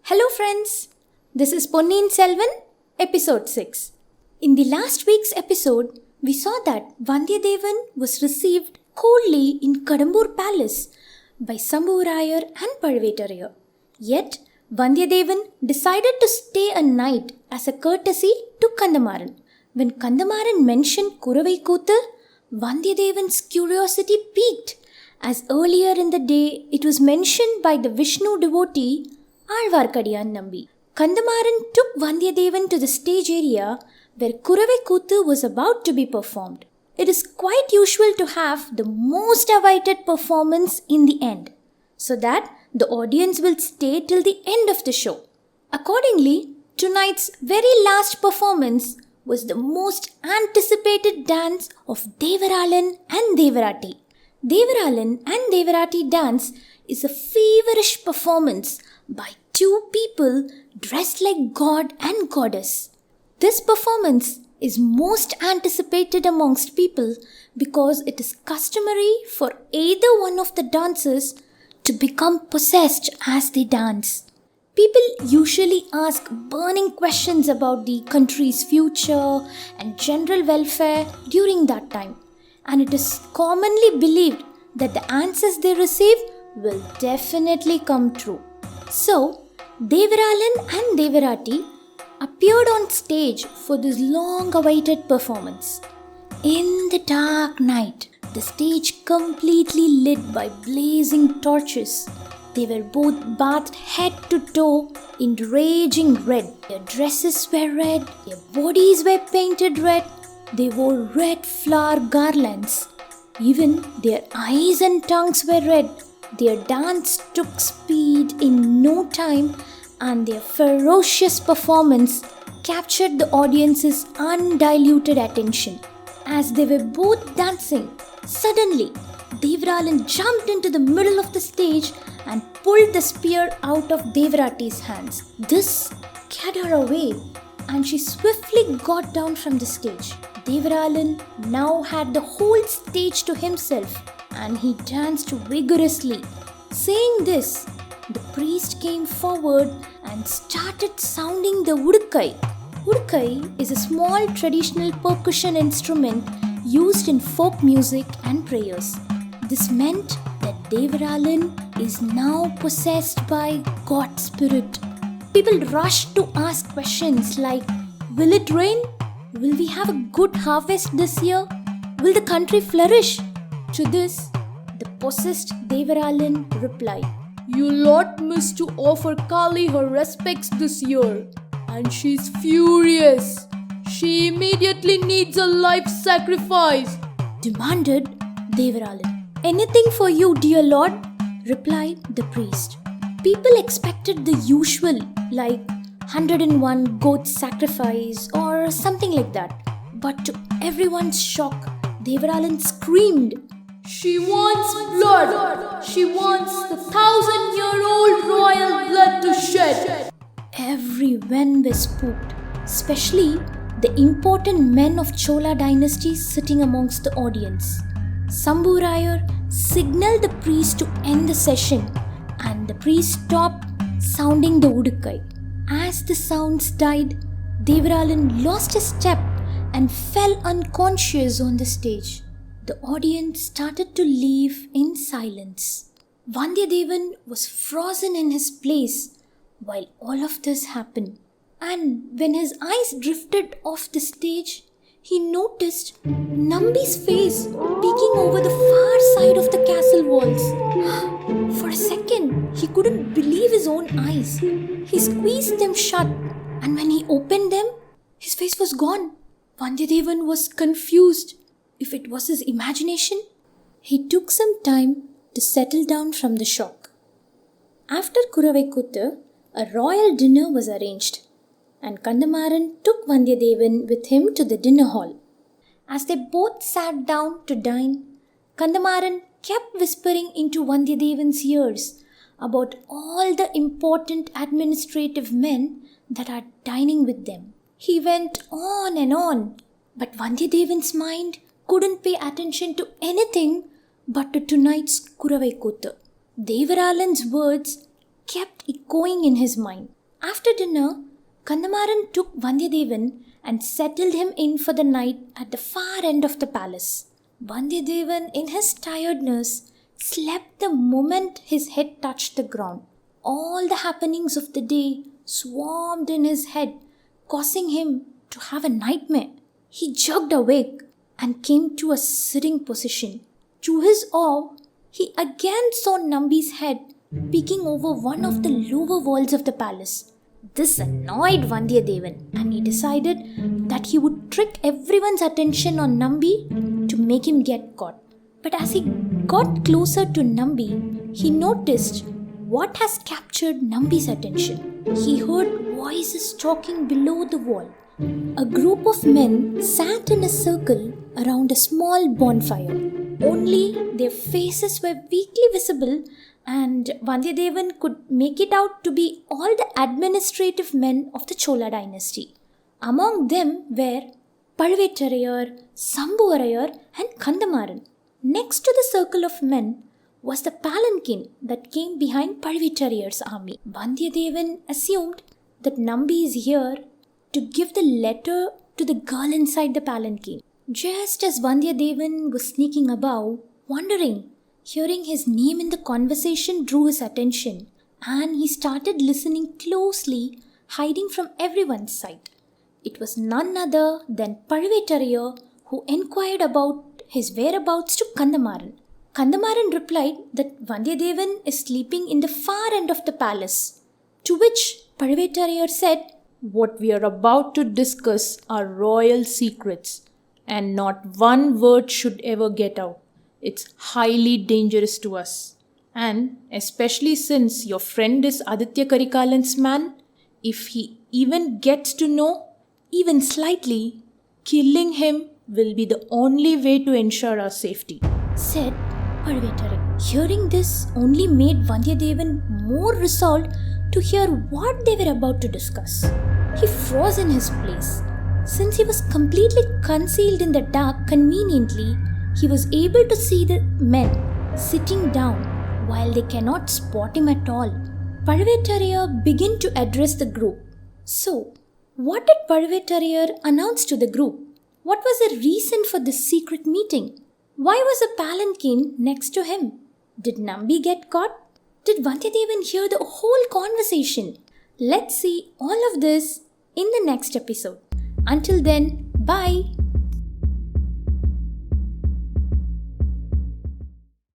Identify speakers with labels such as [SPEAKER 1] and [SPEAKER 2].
[SPEAKER 1] Hello friends, this is Ponniyin Selvan, episode 6. In the last week's episode, we saw that Vandiyathevan was received coldly in Kadambur Palace by Sambhuvarayar and Pazhuvettarayar. Yet, Vandiyathevan decided to stay a night as a courtesy to Kandamaran. When Kandamaran mentioned Kuravai Kuthu, Vandiyathevan's curiosity piqued, as earlier in the day it was mentioned by the Vishnu devotee Alvarkadiyan Nambi. Kandamaran took Vandiyathevan to the stage area where Kuravai Kuthu was about to be performed. It is quite usual to have the most awaited performance in the end, so that the audience will stay till the end of the show. Accordingly, tonight's very last performance was the most anticipated dance of Devaralan and Devarati. Devaralan and Devarati dance is a feverish performance by two people dressed like god and goddess. This performance is most anticipated amongst people because it is customary for either one of the dancers to become possessed as they dance. People usually ask burning questions about the country's future and general welfare during that time, and it is commonly believed that the answers they receive will definitely come true. So, Devaralan and Devarati appeared on stage for this long-awaited performance. In the dark night, the stage completely lit by blazing torches. They were both bathed head to toe in raging red. Their dresses were red, their bodies were painted red, they wore red flower garlands. Even their eyes and tongues were red. Their dance took speed in no time, and their ferocious performance captured the audience's undiluted attention. As they were both dancing, suddenly Devaralan jumped into the middle of the stage and pulled the spear out of Devarati's hands. This scared her away, and she swiftly got down from the stage. Devaralan now had the whole stage to himself, and he danced vigorously. Saying this, the priest came forward and started sounding the udukkai. Udukkai is a small traditional percussion instrument used in folk music and prayers. This meant that Devaralan is now possessed by God spirit. People rushed to ask questions like, will it rain? Will we have a good harvest this year? Will the country flourish? To this, the possessed Devaralan replied,
[SPEAKER 2] You lot missed to offer Kali her respects this year, and she's furious. She immediately needs a life sacrifice,
[SPEAKER 1] demanded Devaralan. Anything for you, dear lord, replied the priest. People expected the usual, like 101 goat sacrifice or something like that. But to everyone's shock, Devaralan screamed,
[SPEAKER 2] She wants blood! She wants the 1,000-year-old royal blood to shed!
[SPEAKER 1] Everyone was spooked, especially the important men of Chola dynasty sitting amongst the audience. Sambhuvarayar signaled the priest to end the session, and the priest stopped sounding the udukkai. As the sounds died, Devaralan lost his step and fell unconscious on the stage. The audience started to leave in silence. Vandiyathevan was frozen in his place while all of this happened. And when his eyes drifted off the stage, he noticed Nambi's face peeking over the far side of the castle walls. For a second, he couldn't believe his own eyes. He squeezed them shut, and when he opened them, his face was gone. Vandiyathevan was confused if it was his imagination. He took some time to settle down from the shock. After Kuravai Kuthu, a royal dinner was arranged, and Kandamaran took Vandiyathevan with him to the dinner hall. As they both sat down to dine, Kandamaran kept whispering into Vandiyathevan's ears about all the important administrative men that are dining with them. He went on and on, but Vandiyathevan's mind couldn't pay attention to anything but to tonight's Kuravai Kuthu. Devaralan's words kept echoing in his mind. After dinner, Kandamaran took Vandiyadevan and settled him in for the night at the far end of the palace. Vandiyadevan, in his tiredness, slept the moment his head touched the ground. All the happenings of the day swarmed in his head, causing him to have a nightmare. He jerked awake and came to a sitting position. To his awe, he again saw Nambi's head peeking over one of the lower walls of the palace. This annoyed Vandiyadevan, and he decided that he would trick everyone's attention on Nambi to make him get caught. But as he got closer to Nambi, he noticed what has captured Nambi's attention. He heard voices talking below the wall. A group of men sat in a circle around a small bonfire. Only their faces were weakly visible, and Vandiyadevan could make it out to be all the administrative men of the Chola dynasty. Among them were Palvettarayar, Sambhuvarayar and Kandamaran. Next to the circle of men was the palanquin that came behind Palvettarayar's army. Vandiyadevan assumed that Nambi is here to give the letter to the girl inside the palanquin. Just as Vandiyadevan was sneaking above, wondering, hearing his name in the conversation drew his attention, and he started listening closely, hiding from everyone's sight. It was none other than Palvettarayar who inquired about his whereabouts to Kandamaran. Kandamaran replied that Vandiyadevan is sleeping in the far end of the palace, to which Palvettarayar said,
[SPEAKER 2] What we are about to discuss are royal secrets, and not one word should ever get out. It's highly dangerous to us. And especially since your friend is Aditya Karikalan's man, if he even gets to know, even slightly, killing him will be the only way to ensure our safety,
[SPEAKER 1] said Palvettarayar. Hearing this only made Vandiyadevan more resolved to hear what they were about to discuss. He froze in his place. Since he was completely concealed in the dark conveniently, he was able to see the men sitting down while they cannot spot him at all. Palvettarayar began to address the group. So, what did Palvettarayar announce to the group? What was the reason for this secret meeting? Why was a palanquin next to him? Did Nambi get caught? Did Vandiyadevan hear the whole conversation? Let's see all of this in the next episode. Until then, bye!